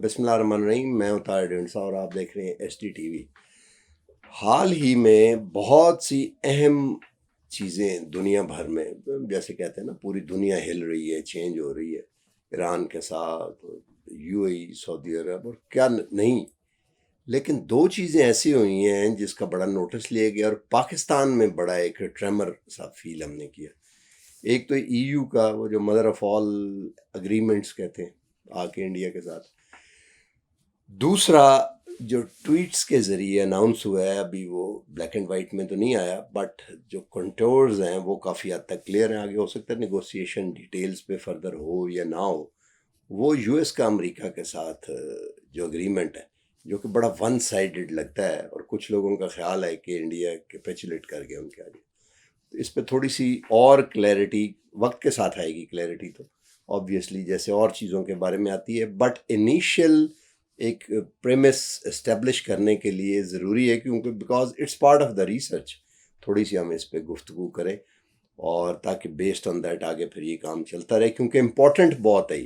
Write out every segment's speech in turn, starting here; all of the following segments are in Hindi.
बिस्मिल्लाहिर्रहमानिर्रहीम। मैं हूं तारिक ढिंडसा और आप देख रहे हैं ST TV। हाल ही में बहुत सी अहम चीज़ें दुनिया भर में, जैसे कहते हैं ना, पूरी दुनिया हिल रही है, चेंज हो रही है। ईरान के साथ, UAE, सऊदी अरब और क्या नहीं। लेकिन दो चीज़ें ऐसी हुई हैं जिसका बड़ा नोटिस लिया गया और पाकिस्तान में बड़ा एक ट्रेमर सा फील हमने किया। एक तो EU का वो जो मदर ऑफ ऑल अग्रीमेंट्स कहते हैं आके इंडिया के साथ। दूसरा जो ट्वीट्स के ज़रिए अनाउंस हुआ है, अभी वो ब्लैक एंड वाइट में तो नहीं आया, बट जो कंटोर्स हैं वो काफ़ी हद तक क्लियर हैं। आगे हो सकता है नेगोशिएशन डिटेल्स पे फर्दर हो या ना हो। वो US का अमेरिका के साथ जो अग्रीमेंट है, जो कि बड़ा वन साइडेड लगता है और कुछ लोगों का ख्याल है कि इंडिया कैपिचुलेट कर गया उनके आगे। तो इस पे थोड़ी सी और क्लैरिटी वक्त के साथ आएगी। क्लैरिटी तो ऑब्वियसली जैसे और चीज़ों के बारे में आती है, बट इनिशियल एक प्रेमिस इस्टेब्लिश करने के लिए ज़रूरी है, क्योंकि because it's part of the research. थोड़ी सी हम इस पे गुफ्तगू करें और ताकि बेस्ड ऑन दैट आगे फिर ये काम चलता रहे, क्योंकि इम्पोर्टेंट बहुत है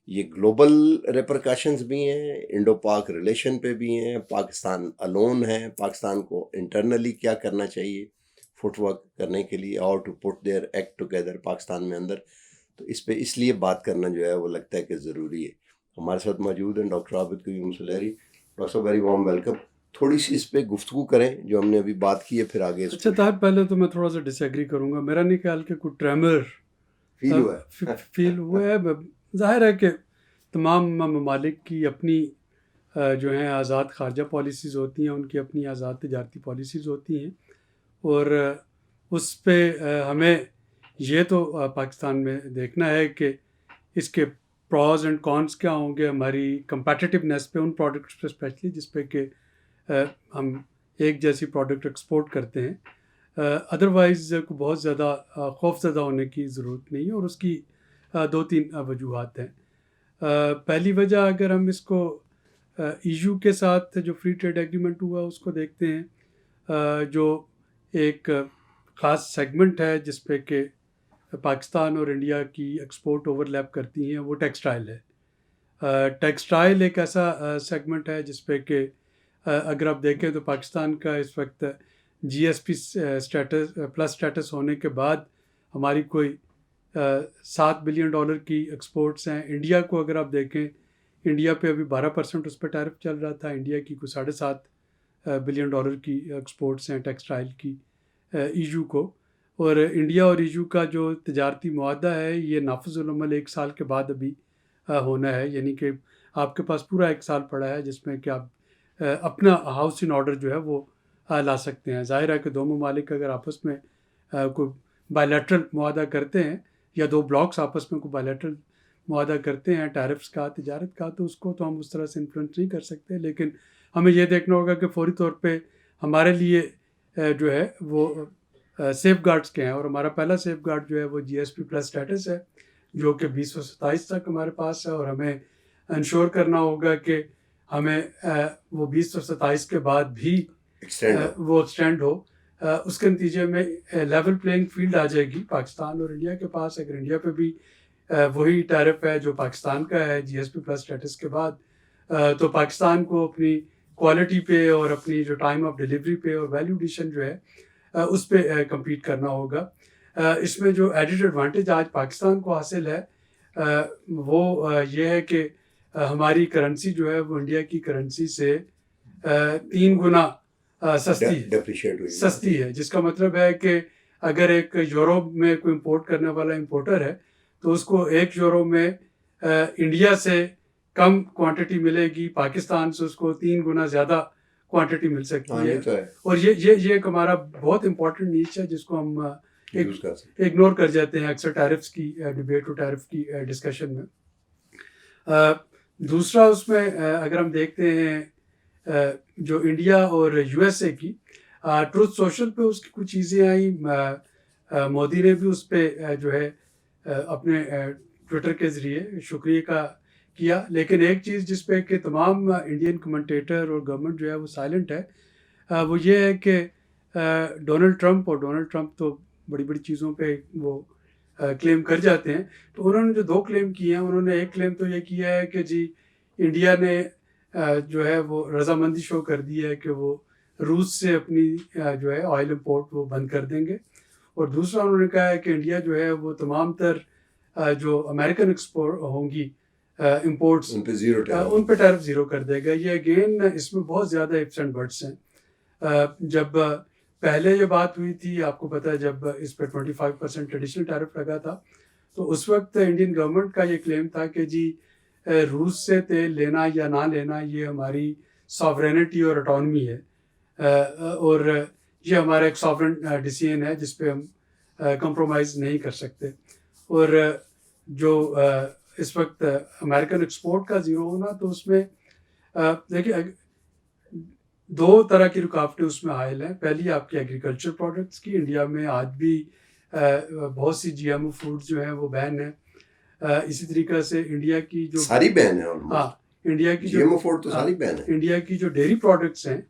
ये ग्लोबल रिपरकशंस भी हैं, इंडो पाक रिलेशन पे भी हैं, पाकिस्तान अलोन है, पाकिस्तान को इंटरनली क्या करना चाहिए फुटवर्क करने के लिए, और to put their act together Pakistan में अंदर। तो इस पे इसलिए बात करना जो है वो लगता है कि ज़रूरी है। हमारे साथ मौजूद हैं doctor Abid Qayyum Sulehri. Doctor very warm welcome. थोड़ी सी इस पे गुफ्तगू करें जो हमने अभी बात की है, फिर आगे अच्छा तार, पहले तो मैं थोड़ा सा डिसएग्री करूंगा। मेरा नहीं ख्याल कि कोई ट्रेमर फील हुआ है। फील हुआ है। जाहिर है कि तमाम ममालिक की अपनी जो हैं आज़ाद खारजा पॉलिसीज़ होती हैं, उनकी अपनी आज़ाद तजारती पॉलिसीज़ होती हैं, और उस पे हमें ये तो पाकिस्तान में देखना है कि इसके प्रॉज एंड कॉन्स क्या होंगे हमारी कंपेटिटिवनेस पे, उन प्रोडक्ट्स पे स्पेशली जिस पे कि हम एक जैसी प्रोडक्ट एक्सपोर्ट करते हैं। अदरवाइज़ को बहुत ज़्यादा खौफज़दा होने की ज़रूरत नहीं है, और उसकी दो तीन वजूहात हैं। पहली वजह, अगर हम इसको EU के साथ जो फ्री ट्रेड एग्रीमेंट हुआ उसको देखते हैं, जो एक ख़ास सेगमेंट है जिस पे कि पाकिस्तान और इंडिया की एक्सपोर्ट ओवरलैप करती हैं, वो टेक्सटाइल है। टेक्सटाइल एक ऐसा सेगमेंट है जिस पे कि अगर आप देखें तो पाकिस्तान का इस वक्त GSP स्टेटस प्लस स्टेटस होने के बाद हमारी कोई $7 बिलियन की एक्सपोर्ट्स हैं। इंडिया को अगर आप देखें, इंडिया पे अभी 12% उस पर टैरिफ चल रहा था। इंडिया की कोई $7.5 बिलियन की एक्सपोर्ट्स हैं टेक्सटाइल की EU को। और इंडिया और EU का जो तजारती मुआहदा है ये नाफिजुल अमल 1 साल के बाद अभी होना है, यानी कि आपके पास पूरा 1 साल पड़ा है जिसमें कि आप अपना हाउस इन ऑर्डर जो है वो ला सकते हैं। ज़ाहिर है कि दो ममालिक अगर आपस में कोई बायलैटरल मुआहदा करते हैं, या दो ब्लॉक्स आपस में कोई बायलैटरल मुआहदा करते हैं टैरिफ्स का, तिजारत का, तो उसको तो हम उस तरह से इन्फ्लुएंस नहीं कर सकते। लेकिन हमें ये देखना होगा कि फौरी तौर पे हमारे लिए जो है वो सेफ गार्ड्स के हैं। और हमारा पहला सेफ गार्ड जो है वो GSP प्लस स्टेटस है, जो कि 2027 तक हमारे पास है, और हमें इंश्योर करना होगा कि हमें वो 2027 के बाद भी वो एक्सटेंड हो। उसके नतीजे में लेवल प्लेइंग फील्ड आ जाएगी पाकिस्तान और इंडिया के पास। अगर इंडिया पे भी वही टैरिफ है जो पाकिस्तान का है GSP प्लस स्टेटस के बाद, तो पाकिस्तान को अपनी क्वालिटी पे और अपनी जो टाइम ऑफ डिलीवरी पे और वैल्यू एडिशन जो है उस पे कम्पीट करना होगा। इसमें जो एडिड एडवांटेज आज पाकिस्तान को हासिल है वो ये है कि हमारी करेंसी जो है वो इंडिया की करेंसी से 3 गुना सस्ती है, जिसका मतलब है कि अगर एक यूरो में कोई इंपोर्ट करने वाला इंपोर्टर है तो उसको 1 यूरो में इंडिया से कम क्वांटिटी मिलेगी, पाकिस्तान से उसको 3 गुना ज़्यादा क्वांटिटी मिल सकती है। और ये एक हमारा बहुत इंपॉर्टेंट नीच है जिसको हम इग्नोर कर जाते हैं अक्सर टैरिफ्स की डिबेट और टैरिफ की डिस्कशन में। दूसरा, उसमें अगर हम देखते हैं जो इंडिया और USA की ट्रूथ सोशल पे उसकी कुछ चीज़ें आई, मोदी ने भी उस पर जो है अपने ट्विटर के ज़रिए शुक्रिया का किया। लेकिन एक चीज़ जिस पे कि तमाम इंडियन कमेंटेटर और गवर्नमेंट जो है वो साइलेंट है, वो ये है कि डोनाल्ड ट्रंप तो बड़ी बड़ी चीज़ों पे वो क्लेम कर जाते हैं। तो उन्होंने जो 2 क्लेम किए हैं, उन्होंने एक क्लेम तो ये किया है कि जी इंडिया ने जो है वो रजामंदी शो कर दी है कि वो रूस से अपनी जो है ऑयल इंपोर्ट वो बंद कर देंगे। और दूसरा उन्होंने कहा है कि इंडिया जो है वो तमाम तर जो अमेरिकन एक्सपोर्ट होंगी इंपोर्ट्स उन पे जीरो उन पे टैरिफ ज़ीरो कर देगा। ये अगेन इसमें बहुत ज़्यादा इफ्स एंड बट्स हैं। जब पहले ये बात हुई थी, आपको पता है, जब इस पे 25% एडिशनल टैरिफ लगा था, तो उस वक्त इंडियन गवर्नमेंट का ये क्लेम था कि जी रूस से तेल लेना या ना लेना ये हमारी सॉवरेनिटी और ऑटोनमी है, और ये हमारा एक सॉवरेन डिसीजन है जिस पे हम कंप्रोमाइज़ नहीं कर सकते। और जो इस वक्त अमेरिकन एक्सपोर्ट का ज़ीरो होना, तो उसमें देखिए दो तरह की रुकावटें उसमें हायल हैं। पहली आपकी एग्रीकल्चर प्रोडक्ट्स की, इंडिया में आज भी बहुत सी GMO फूड्स जो हैं वो बैन है। इसी तरीके से इंडिया की जो सारी बैन है, हाँ, इंडिया की जो GMO फूड तो सारी बैन है। इंडिया की जो डेयरी प्रोडक्ट्स हैं,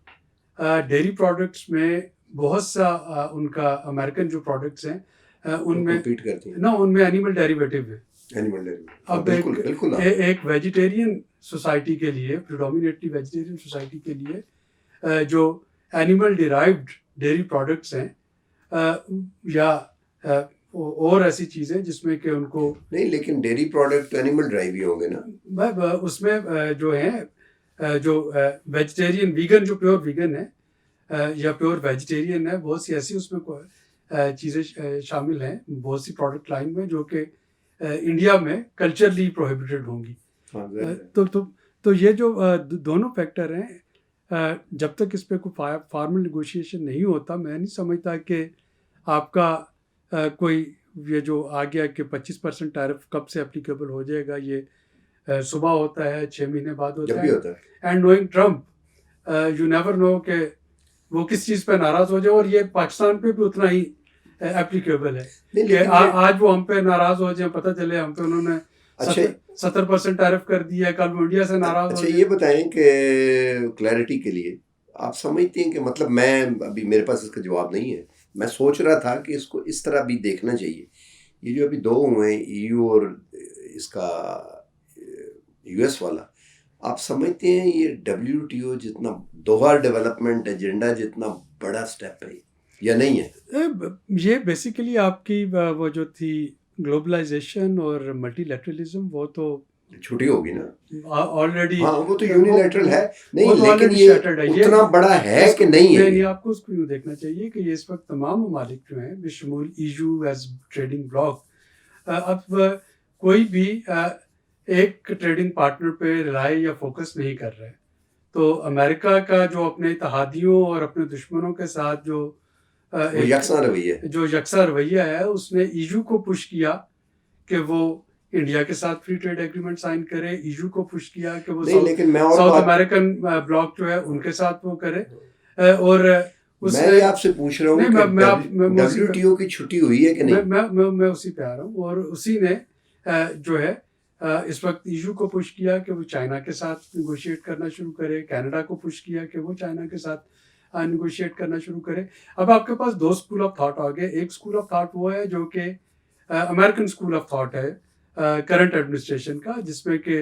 डेयरी प्रोडक्ट्स में बहुत सा उनका अमेरिकन जो प्रोडक्ट्स हैं उनमें कम्पीट करती हैं ना, उनमें एनिमल डेरिवेटिव है। Animal dairy. अब बिल्कुल बिल्कुल एक वेजिटेरियन सोसाइटी के लिए, प्रिडोमिनेटली वेजिटेरियन सोसाइटी के लिए जो एनिमल डिराइव्ड डेयरी प्रोडक्ट्स हैं या और ऐसी चीज़ें जिसमें कि उनको नहीं, लेकिन डेयरी प्रोडक्ट तो एनिमल ड्राइव ही होंगे ना। उसमें जो है जो वेजिटेरियन वीगन, जो प्योर वीगन है या प्योर वेजिटेरियन है, बहुत सी ऐसी उसमें चीज़ें शामिल हैं बहुत सी प्रोडक्ट लाइन में जो कि इंडिया में कल्चरली प्रोहिबिटेड होंगी। तो ये जो दोनों फैक्टर हैं, जब तक इस पे कोई फार्मल नेगोशिएशन नहीं होता, मैं नहीं समझता कि आपका कोई ये जो आ गया कि 25% टैरिफ कब से एप्लीकेबल हो जाएगा, ये सुबह होता है, 6 महीने बाद होता है। And knowing Trump, you never know कि वो किस चीज़ पे नाराज़ हो जाए, और ये पाकिस्तान पे भी उतना ही एप्लीकेबल है कि आज वो हम पे नाराज़ हो जाए, पता चले हम पे उन्होंने 70% टैरिफ कर दिया है, कल वो इंडिया से नाराज़ हो जाए। ये बताएं कि क्लैरिटी के लिए आप समझते हैं कि, मतलब मैं अभी मेरे पास इसका जवाब नहीं है, मैं सोच रहा था कि इसको इस तरह भी देखना चाहिए। ये जो अभी 2 हुए हैं, EU और इसका US वाला, आप समझते हैं ये WTO जितना दोहा डेवलपमेंट एजेंडा जितना बड़ा स्टेप है या नहीं है? ये बेसिकली आपकी वो जो थी ग्लोबलाइजेशन और मल्टीलैटरलिज्म, वो तो छुट्टी होगी ना ऑलरेडी। हाँ, वो तो यूनिलैटरल है नहीं, लेकिन ये उतना बड़ा है कि नहीं है। नहीं, आपको उसको यूँ देखना चाहिए कि ये इस वक्त तमाम ममालिक जो हैं बिशमूल EU एज ट्रेडिंग ब्लॉक, अब कोई भी एक ट्रेडिंग पार्टनर पे रिलाई या फोकस नहीं कर रहे। तो अमेरिका का जो अपने इत्तेहादियों और अपने दुश्मनों के साथ जो यकसा रवैया है, उसने EU को पुश किया कि वो इंडिया के साथ फ्री ट्रेड एग्रीमेंट साइन करे, EU को पुश किया कि वो साउथ अमेरिकन ब्लॉक जो है उनके साथ वो करे। और मैं आपसे पूछ रहा हूँ WTO की छुट्टी हुई है कि नहीं? मैं उसी पे आ रहा हूँ। और उसी ने जो है इस वक्त EU को पुश किया कि वो चाइना के साथ नेगोशिएट करना शुरू करे, कनाडा को पुश किया कि वो चाइना के साथ नेगोशिएट करना शुरू करे। अब आपके पास 2 स्कूल ऑफ थॉट आ गए। एक स्कूल ऑफ थॉट वो है जो कि अमेरिकन स्कूल ऑफ थॉट है करंट एडमिनिस्ट्रेशन का, जिसमें कि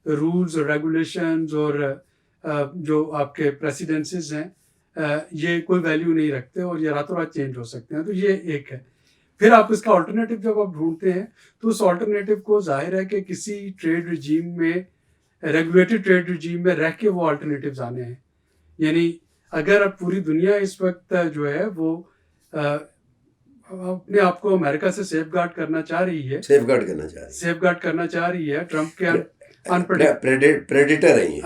रूल्स और रेगुलेशंस और जो आपके प्रेसिडेंसीज हैं ये कोई वैल्यू नहीं रखते और ये रातों रात चेंज हो सकते हैं। तो ये एक है। फिर आप इसका अल्टरनेटिव जब आप ढूंढते हैं तो उस अल्टरनेटिव को जाहिर है कि किसी ट्रेड रिजीम में, रेगुलेटेड ट्रेड रिजीम में रह के वो अल्टरनेटिव्स आने हैं। यानी अगर अब पूरी दुनिया इस वक्त जो है वो अपने आप को अमेरिका से सेफ गार्ड करना चाह रही है, ट्रम्प के प्रेडेटर है,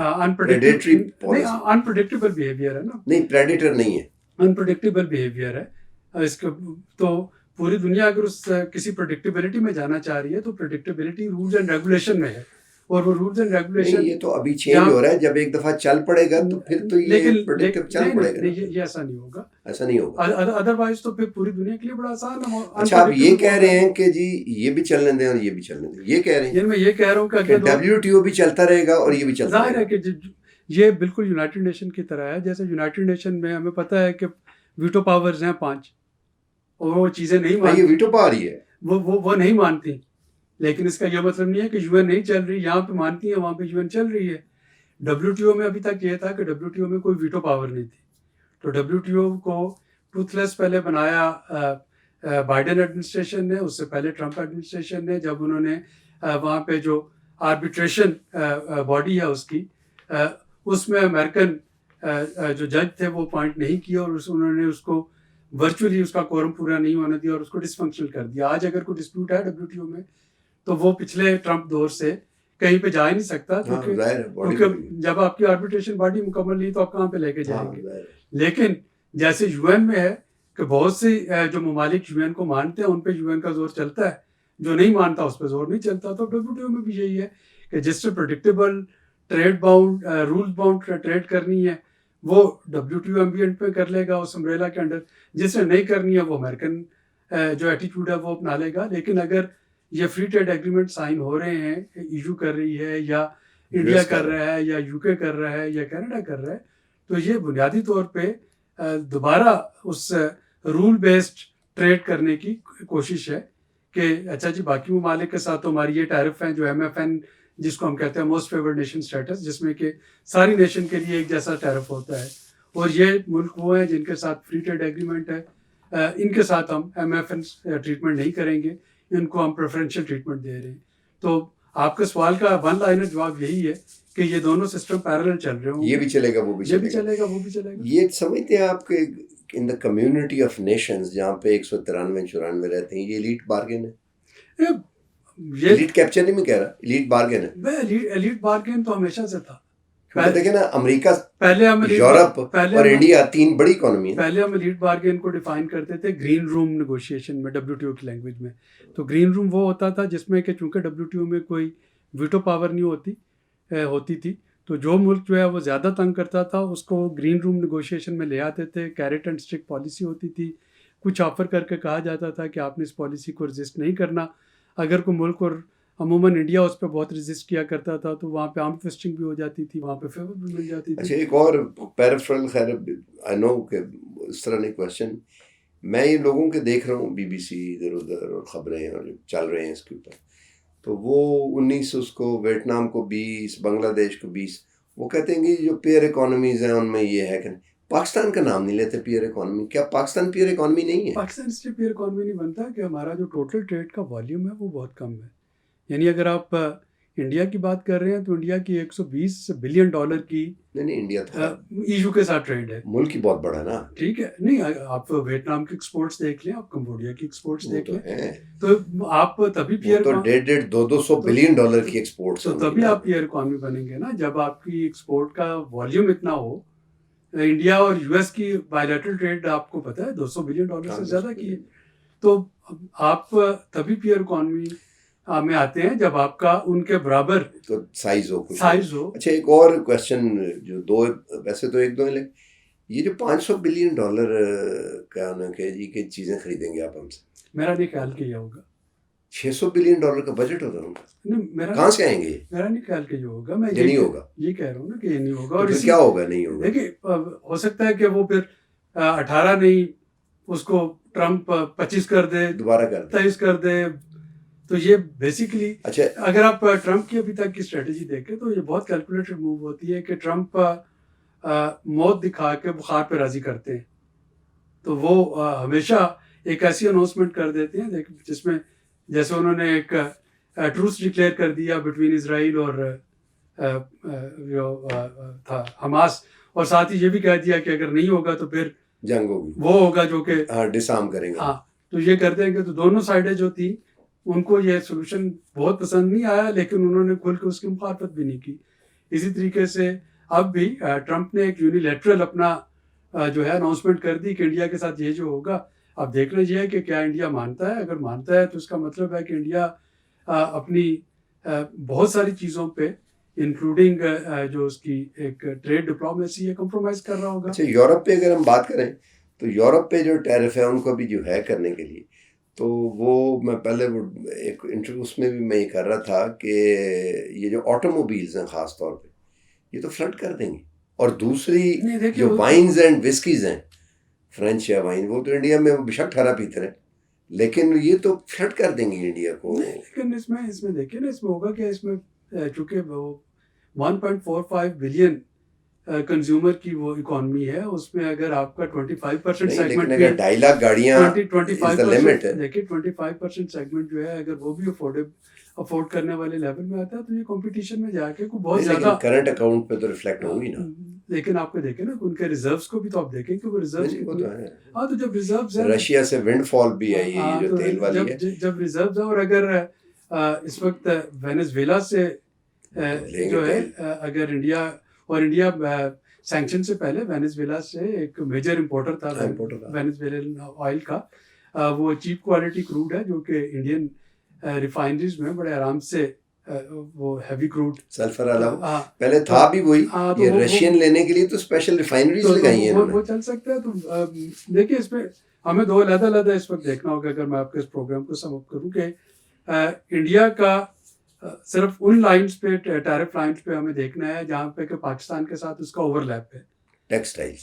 अनप्रेडिक्टेबल बिहेवियर है ना। नहीं, प्रेडेटर नहीं है, अनप्रेडिक्टेबल बिहेवियर है इसका। तो पूरी दुनिया अगर उस किसी प्रेडिक्टेबिलिटी में जाना चाह रही है तो प्रेडिक्टेबिलिटी रूल्स एंड रेगुलेशन में है, और वो रूल्स एंड रेगुलेशन ये तो अभी चेंज हो रहा है। जब एक दफा चल पड़ेगा तो फिर तो ये प्रेडिक्टिव चल पड़ेगा। ये ऐसा नहीं होगा, ऐसा नहीं होगा। अदरवाइज तो फिर पूरी दुनिया के लिए बड़ा आसान है। अच्छा, आप ये कह रहे हैं कि जी ये भी चलने दें और ये भी चलने दें, ये कह रहे हैं? मैं ये कह रहा हूँ कि WTO भी चलता रहेगा और ये भी चलता रहेगा। जाहिर है कि ये बिल्कुल यूनाइटेड नेशन की तरह है। जैसे यूनाइटेड नेशन में हमें पता है कि वीटो पावर्स हैं 5 और वो चीज़ें नहीं मानती। ये वीटो पावर ही है, वो नहीं मानती। लेकिन इसका यह मतलब नहीं है कि यूएन नहीं चल रही, यहाँ पे मानती है वहाँ पे यूएन चल रही है। डब्ल्यूटीओ में अभी तक ये था कि डब्ल्यूटीओ में कोई वीटो पावर नहीं थी, तो डब्ल्यूटीओ को टूथलेस पहले बनाया बाइडेन एडमिनिस्ट्रेशन ने, उससे पहले ट्रंप एडमिनिस्ट्रेशन ने, जब उन्होंने वहाँ पे जो आर्बिट्रेशन बॉडी है उसकी उसमें अमेरिकन जो जज थे वो अपॉइंट नहीं किया और उन्होंने उसको वर्चुअली उसका कोरम पूरा नहीं होने दिया और उसको डिसफंक्शनल कर दिया। आज अगर कोई डिस्प्यूट है डब्ल्यूटीओ में तो वो पिछले ट्रंप दौर से कहीं पे जा ही नहीं सकता, क्योंकि जब आपकी आर्बिट्रेशन बॉडी मुकम्मल नहीं तो आप कहाँ पे लेके जाएंगे। लेकिन जैसे यूएन में है कि बहुत से जो ममालिक यूएन को मानते हैं उन पे यूएन का जोर चलता है, जो नहीं मानता उस पर जोर नहीं चलता। तो डब्ल्यूटीओ में भी यही है कि जिससे predictable trade bound rule bound trade करनी है वो डब्ल्यूटीओ एम्बिएंट पे कर लेगा उस अम्ब्रेला के अंडर, जिसने नहीं करनी है वो अमेरिकन जो एटीट्यूड है वो अपना लेगा। लेकिन अगर ये फ्री ट्रेड एग्रीमेंट साइन हो रहे हैं, ईयू कर रही है या इंडिया कर रहा है या यूके कर रहा है या कनाडा कर रहा है, तो ये बुनियादी तौर पे दोबारा उस रूल बेस्ड ट्रेड करने की कोशिश है कि अच्छा जी बाकी ममालिक के साथ तो हमारी ये टैरिफ हैं जो MFN जिसको हम कहते हैं मोस्ट फेवर्ड नेशन स्टेटस, जिसमें कि सारी नेशन के लिए एक जैसा टैरिफ होता है, और ये मुल्क वो हैं जिनके साथ फ्री ट्रेड एग्रीमेंट है, इनके साथ हम MFN ट्रीटमेंट नहीं करेंगे, इनको हम प्रेफरेंशियल ट्रीटमेंट दे रहे हैं। तो आपके सवाल का वन लाइनर जवाब यही है कि ये दोनों सिस्टम पैरेलल चल रहे होंगे, ये भी चलेगा वो भी ये भी चलेगा वो भी चलेगा। ये समझते हैं आपके in the community of Nations जहाँ पे 193-94 रहते हैं, ये एलीट बार्गेन है, ये एलीट कैप्चर नहीं मैं कह रहा, एलीट बार्गेन है। एलीट बार्गेन तो हमेशा से था। देखिए ना, अमेरिका, पहले हम यूरोप और इंडिया तीन बड़ी इकोनॉमी है। पहले हम एलीट बार्गेन को डिफाइन करते थे ग्रीन रूम नेगोशिएशन में, डब्ल्यूटीओ की लैंग्वेज में। तो ग्रीन रूम वो होता था जिसमें कि चूंकि डब्ल्यूटीओ में कोई वीटो पावर नहीं होती थी, तो जो मुल्क जो है वो ज़्यादा तंग करता था उसको ग्रीन रूम नेगोशिएशन में ले आते थे। कैरेट एंड स्टिक पॉलिसी होती थी, कुछ ऑफर करके कहा जाता था कि आपने इस पॉलिसी को रजिस्ट नहीं करना। अगर कोई मुल्क, और अमूमन इंडिया उस पर बहुत रजिस्ट किया करता था, तो वहाँ पे आर्म ट्विस्टिंग भी हो जाती थी, वहाँ पे फेवर भी मिल जाती थी। अच्छा, एक और पैराफ्रल, खैर आई नो कि इस तरह नहीं क्वेश्चन, मैं ये लोगों के देख रहा हूँ BBC इधर उधर और ख़बरें और चल रहे हैं इसके ऊपर, तो वो 19 उसको वियतनाम को 20, बांग्लादेश को 20, वो कहते हैं कि जो पेयर इकोनॉमीज़ हैं उनमें ये है कि पाकिस्तान का नाम नहीं लेते पेयर इकोनॉमी। क्या पाकिस्तान पेयर इकोनॉमी नहीं है? पाकिस्तान इसलिए पेयर इकोनॉमी नहीं बनता कि हमारा जो टोटल ट्रेड का वॉल्यूम है वो बहुत कम है। यानी अगर आप इंडिया की बात कर रहे हैं तो इंडिया की $120 बिलियन की नहीं इंडिया तो ईयू के साथ ट्रेड है, मुल्क ही बहुत बड़ा ना। ठीक है, नहीं आप वियतनाम की एक्सपोर्ट्स देख लें, आप कंबोडिया की एक्सपोर्ट्स देख लें, तो आप तभी पेयर तो 150-200 बिलियन डॉलर की एक्सपोर्ट्स, तो तभी आप पेयर इकोनॉमी बनेंगे ना, जब आपकी एक्सपोर्ट का वॉल्यूम इतना हो। इंडिया और US की बायलैटरल ट्रेड आपको पता है $200 बिलियन से ज़्यादा की है, तो आप तभी पेयर इकोनॉमी में आते हैं जब आपका उनके बराबर तो साइज हो। अच्छा, एक और क्वेश्चन जो दो, वैसे तो एक दो है, ये जो $500 बिलियन का उन्होंने जी की चीज़ें खरीदेंगे आप हमसे, मेरा नहीं ख्याल कि ये होगा। $600 बिलियन का बजट होता है उनका, मेरा कहाँ से आएंगे? मेरा नहीं ख्याल कि ये होगा। मैं ये नहीं होगा, ये कह रहा हूँ ना कि ये नहीं होगा। और तो क्या होगा? नहीं होगा। देखिए, हो सकता है कि वो फिर 18 नहीं, उसको ट्रंप 25 कर दे, दोबारा कर 23 कर दे। तो ये बेसिकली, अच्छा, अगर आप ट्रंप की अभी तक की स्ट्रेटजी देखें तो ये बहुत कैलकुलेटेड मूव होती है कि ट्रंप मौत दिखा के बुखार पे राजी करते हैं। तो वो हमेशा एक ऐसी अनाउंसमेंट कर देते हैं जिसमें, जैसे उन्होंने एक ट्रूस डिक्लेयर कर दिया बिटवीन इजराइल और जो था हमास, और साथ ही ये भी कह दिया कि अगर नहीं होगा तो फिर जंग होगी, वो होगा जो कि डिसआर्म करेंगे। हाँ, तो ये कर देंगे। तो दोनों साइडें जो थी उनको ये सोल्यूशन बहुत पसंद नहीं आया, लेकिन उन्होंने खुल के उसकी मुखालफत भी नहीं की। इसी तरीके से अब भी ट्रंप ने एक यूनिलैटरल अपना जो है अनाउंसमेंट कर दी कि इंडिया के साथ ये जो होगा। अब देखना ये है कि क्या इंडिया मानता है। अगर मानता है तो इसका मतलब है कि इंडिया अपनी बहुत सारी चीज़ों पे, इंक्लूडिंग जो उसकी एक ट्रेड डिप्लोमेसी है, कंप्रोमाइज़ कर रहा होगा। अच्छा, यूरोप पे अगर हम बात करें तो यूरोप पे जो टैरिफ है उनको भी जो है करने के लिए, तो वो मैं पहले वो एक इंटरव्यू उसमें भी मैं ये कर रहा था कि ये जो ऑटोमोबाइल्स हैं ख़ास तौर पे, ये तो फ्लड कर देंगे। और दूसरी जो वाइन्स एंड विस्कीज़ हैं, फ्रेंच या वाइन, वो तो इंडिया में बेशक ठहरा पीते रहे, लेकिन ये तो फ्लड कर देंगे इंडिया को। नहीं, लेकिन इसमें देखिए ना, इसमें होगा क्या, इसमें चूंकि वो 1.45 बिलियन कंज्यूमर की वो इकॉनमी है, उसमें अगर आपका 25% नहीं, सेगमेंट लेकिन भी अगर 2.5 लाख गाड़ियां इज द लिमिट 25% है। देखिए 25% सेगमेंट जो है, अगर वो भी अफोर्ड करने वाले लेवल में आता है, तो ये कंपटीशन में जाके कोई बहुत नहीं, लेकिन ज्यादा करंट अकाउंट पे तो रिफ्लेक्ट होगी ना। लेकिन आपको देखें ना, उनके रिजर्व्स को भी तो आप देखें कि वो रिजर्व्स नहीं, वो कितने। तो है। हाँ, तो जब रिजर्व्स है, रशिया से विंडफॉल भी आई है, ये जो तो तेल वाली है। जब रिजर्व्स है, और अगर इस वक्त वेनेजुएला से लेंगे जो है, तेल। अगर इंडिया सैंक्शन से पहले वेनेजुएला से एक मेजर इंपोर्टर था वेनेजुएलन ऑयल का। वो चीप क्वालिटी क्रूड है, जो कि इंडियन रिफाइनरीज में बड़े आराम से वो हैवी क्रूड सल्फर अलावा पहले था भी वही। तो ये रशियन लेने के लिए तो स्पेशल रिफाइनरीज लगाई हैं वो चल सकता है। तो देखिए, इसमें हमें दो अलग-अलग इस वक्त देखना होगा। अगर मैं आपके इस प्रोग्राम को सम अप करूं कि इंडिया का सिर्फ उन लाइंस पे, टैरिफ लाइंस पे हमें देखना है जहाँ पे कि पाकिस्तान के साथ उसका ओवरलैप है, टेक्सटाइल।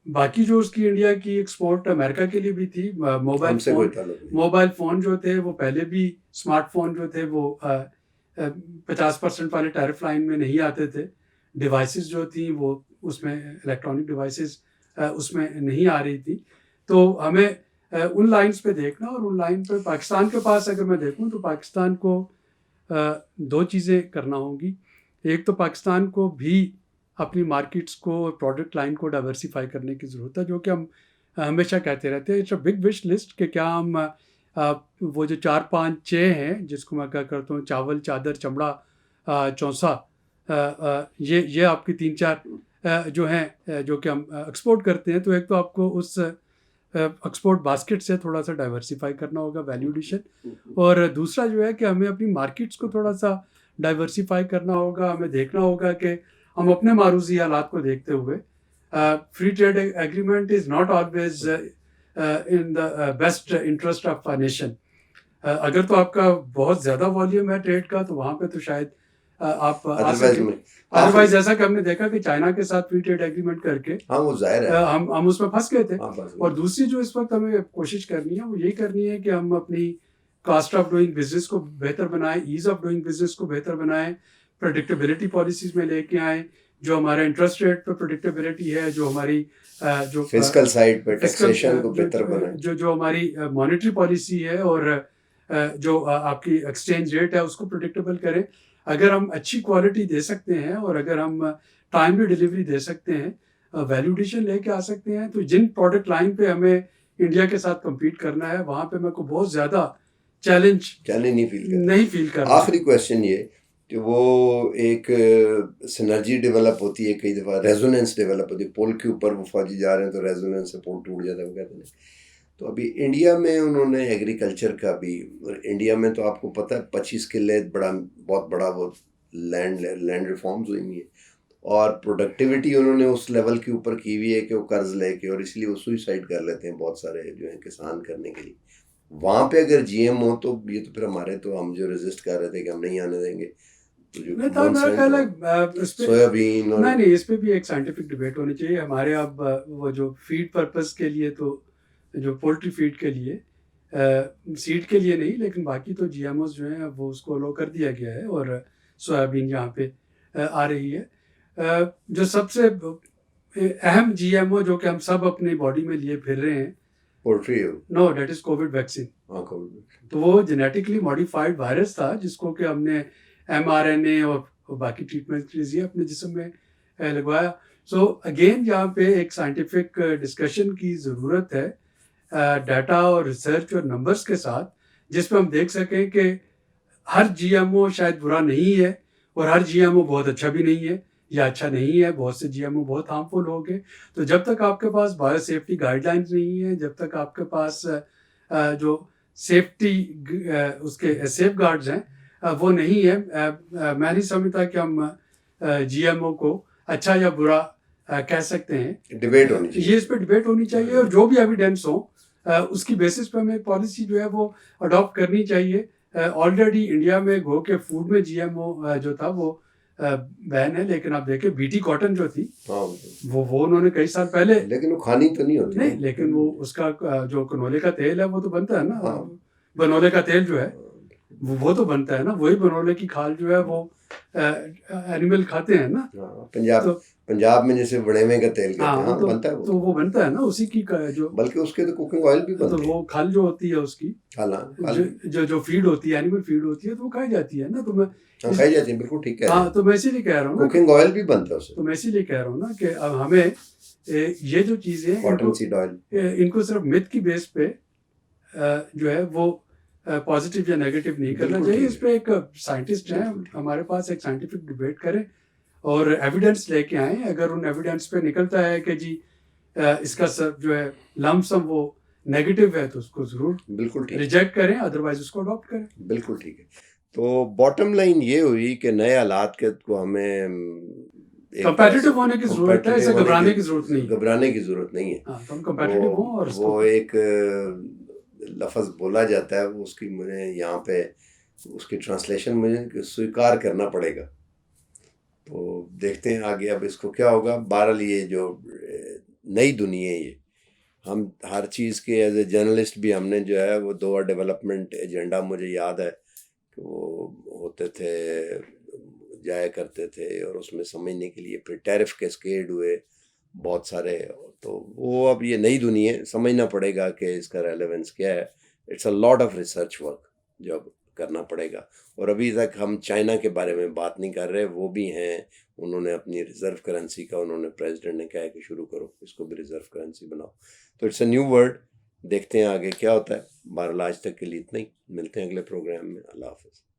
बाकी जो उसकी इंडिया की एक्सपोर्ट अमेरिका के लिए भी थी, मोबाइल फ़ोन जो थे वो पहले भी, स्मार्टफोन जो थे वो 50% वाले टैरिफ लाइन में नहीं आते थे। डिवाइसेस जो थी वो उसमें, इलेक्ट्रॉनिक डिवाइसेस उसमें नहीं आ रही थी। तो हमें उन लाइंस पे देखना, और उन लाइन पे पाकिस्तान के पास अगर मैं देखूं तो पाकिस्तान को दो चीज़ें करना होंगी। एक तो पाकिस्तान को भी अपनी मार्केट्स को, प्रोडक्ट लाइन को डाइवर्सिफाई करने की ज़रूरत है, जो कि हम हमेशा कहते रहते हैं। It's a big wish list कि क्या हम वो जो 4 5 6 हैं, जिसको मैं क्या करता हूँ, चावल, चादर, चमड़ा, चौंसा, ये आपकी 3-4 जो हैं, जो कि हम एक्सपोर्ट करते हैं। तो एक तो आपको उस एक्सपोर्ट बास्केट से थोड़ा सा डाइवर्सिफाई करना होगा, वैल्यू एडिशन, और दूसरा जो है कि हमें अपनी मार्केट्स को थोड़ा सा डाइवर्सिफाई करना होगा। हमें देखना होगा कि हम अपने मारूजी हालात को देखते हुए, free trade agreement is not always in the best interest of a nation. अगर तो आपका बहुत ज़्यादा वॉल्यूम है ट्रेड का, तो वहाँ पे तो शायद आप आ सकें। अदरवाइज जैसा कि हमने देखा कि चाइना के साथ फ्री ट्रेड एग्रीमेंट करके वो जाहिर है हम उसमें फंस गए थे। और दूसरी जो इस वक्त हमें कोशिश करनी है, वो यही करनी है कि हम अपनी कॉस्ट ऑफ डूइंग बिजनेस को बेहतर बनाएं, ईज ऑफ डूइंग बिजनेस को बेहतर बनाएं, प्रेडिक्टेबिलिटी पॉलिसीज में लेके आए, जो हमारा इंटरेस्ट रेट पर प्रेडिक्टेबिलिटी है, जो हमारी जो फिस्कल साइड पे टैक्सेशन को बेहतर बनाएं, जो हमारी मॉनेटरी पॉलिसी है, और जो आपकी एक्सचेंज रेट है, उसको प्रेडिक्टेबल करें। अगर हम अच्छी क्वालिटी दे सकते हैं, और अगर हम टाइमली डिलीवरी दे सकते हैं, वैल्यू एडिशन लेके आ सकते हैं, तो जिन प्रोडक्ट लाइन पे हमें इंडिया के साथ कम्पीट करना है, वहाँ पे मेरे को बहुत ज़्यादा चैलेंज नहीं फील कर। आखिरी क्वेश्चन ये कि वो एक सिनर्जी डेवलप होती है, कई दफ़ा रेजोनेंस डेवलप होती है। पोल के ऊपर वो फौजी जा रहे हैं तो रेजोनेंस से पोल टूट जाता है, वो कहते हैं। तो अभी इंडिया में उन्होंने एग्रीकल्चर का भी, इंडिया में तो आपको पता है 25 किले बहुत बड़ा वो लैंड रिफॉर्म्स हुई है, और प्रोडक्टिविटी उन्होंने उस लेवल के ऊपर की हुई है कि वो कर्ज लेके, और इसलिए वो सुइसाइड कर लेते हैं बहुत सारे जो है किसान करने के लिए। वहाँ पे अगर जीएम हो तो ये तो फिर हमारे, तो हम जो रेजिस्ट कर रहे थे कि हम नहीं आने देंगे, तो जो सोयाबीन, और नहीं, इस पे भी एक साइंटिफिक डिबेट होनी चाहिए हमारे। अब वो जो फीड पर्पस के लिए, तो जो पोल्ट्री फीड के लिए, सीड के लिए नहीं, लेकिन बाकी तो जीएमओस जो हैं वो उसको अलो कर दिया गया है, और सोयाबीन यहाँ पे आ रही है। जो सबसे अहम जीएमओ जो कि हम सब अपनी बॉडी में लिए फिर रहे हैं, poultry, no, that is covid vaccine. तो वो जेनेटिकली मॉडिफाइड वायरस था, जिसको कि हमने mRNA और बाकी ट्रीटमेंट लीजिए अपने जिस्म में लगवाया। सो अगेन यहाँ पे एक साइंटिफिक डिस्कशन की ज़रूरत है, डाटा और रिसर्च और नंबर्स के साथ, जिसपे हम देख सकें कि हर जीएमओ शायद बुरा नहीं है, और हर जीएमओ बहुत अच्छा भी नहीं है, या अच्छा नहीं है। बहुत से जीएमओ बहुत हार्मफुल हो गए। तो जब तक आपके पास बायोसेफ्टी गाइडलाइंस नहीं है, जब तक आपके पास जो सेफ्टी उसके सेफ गार्ड्स हैं वो नहीं है, मैं नहीं समझता कि हम जीएमओ को अच्छा या बुरा कह सकते हैं। डिबेट होनी चाहिए, ये इस पर डिबेट होनी चाहिए, और जो भी एविडेंस हो उसकी बेसिस पे हमें पॉलिसी जो है वो अडॉप्ट करनी चाहिए। ऑलरेडी इंडिया में गो के फूड में जीएमओ जो था वो बैन है, लेकिन आप देखें बीटी कॉटन जो थी हाँ वो उन्होंने कई साल पहले, लेकिन वो खानी तो नहीं होती नहीं ना। लेकिन वो उसका जो कनोले का तेल है वो तो बनता है ना, हाँ। बनोले का तेल जो है वो तो बनता है ना, वही बनोले की खाल जो है वो एनिमल खाते हैं ना। हाँ, पंजाब तो पंजाब में जैसे बड़ेवे का तेल कहते हैं, हाँ हाँ तो बनता है वो। वो बनता है ना उसी की जो, बल्कि उसके तो कुकिंग ऑयल भी तो बनते हैं। वो खाल जो होती है उसकी, खाला खाल जो फीड होती है, एनिमल फीड होती है, तो वो खाई जाती है ना। तो मैं हाँ खाई जाती है, बिल्कुल ठीक कह रहे हाँ हैं। तो मैं इसीलिए कह रहा हूँ ना, कुकिंग ऑयल भी बनता है उससे, तो मैं इसीलिए कह रहा हूँ ना कि अब हमें ये जो चीज़ें हैं कॉटन सीड ऑयल। इनको सिर्फ मिथ की बेस पे जो है वो पॉजिटिव या नेगेटिव नहीं करना बिल्कुल चाहिए। ठीक इस पे एक साइंटिस्ट हैं हमारे पास, एक साइंटिफिक डिबेट करें और एविडेंस लेके आए। अगर उन एविडेंस पे निकलता है कि जी इसका जो है लमसम वो नेगेटिव है, तो उसको ज़रूर बिल्कुल ठीक, रिजेक्ट करें, अदरवाइज उसको अडॉप्ट करें। बिल्कुल ठीक है। तो बॉटम लाइन ये हुई कि नए हालात के को हमें एक तरह से कंपेटिटिव होने की ज़रूरत है, इसे competitive होने घबराने की ज़रूरत नहीं है। घबराने की ज़रूरत नहीं है। हाँ तो हम कंपेटिटिव हों और इसको वो एक लफ्ज़ बोला जाता है, वो उसकी मुझे यहाँ पे उसकी ट्रांसलेशन मुझे स्वीकार करना पड़ेगा। तो देखते हैं आगे अब इसको क्या होगा। बहरहाल ये जो नई दुनिया है, ये हम हर चीज़ के एज ए जर्नलिस्ट भी हमने जो है वो 2 डेवलपमेंट एजेंडा मुझे याद है कि वो होते थे, जाया करते थे, और उसमें समझने के लिए फिर टैरिफ कैस्केड हुए बहुत सारे। तो वो अब ये नई दुनिया है, समझना पड़ेगा कि इसका रेलेवेंस क्या है। It's a lot of research work जो अब करना पड़ेगा। और अभी तक हम चाइना के बारे में बात नहीं कर रहे, वो भी हैं, उन्होंने अपनी रिजर्व करेंसी का, उन्होंने प्रेसिडेंट ने कहा है कि शुरू करो, इसको भी रिजर्व करेंसी बनाओ। तो इट्स अ न्यू वर्ल्ड, देखते हैं आगे क्या होता है। बहरहाल आज तक के लिए इतना ही, मिलते हैं अगले प्रोग्राम में। अल्लाह हाफ़िज़।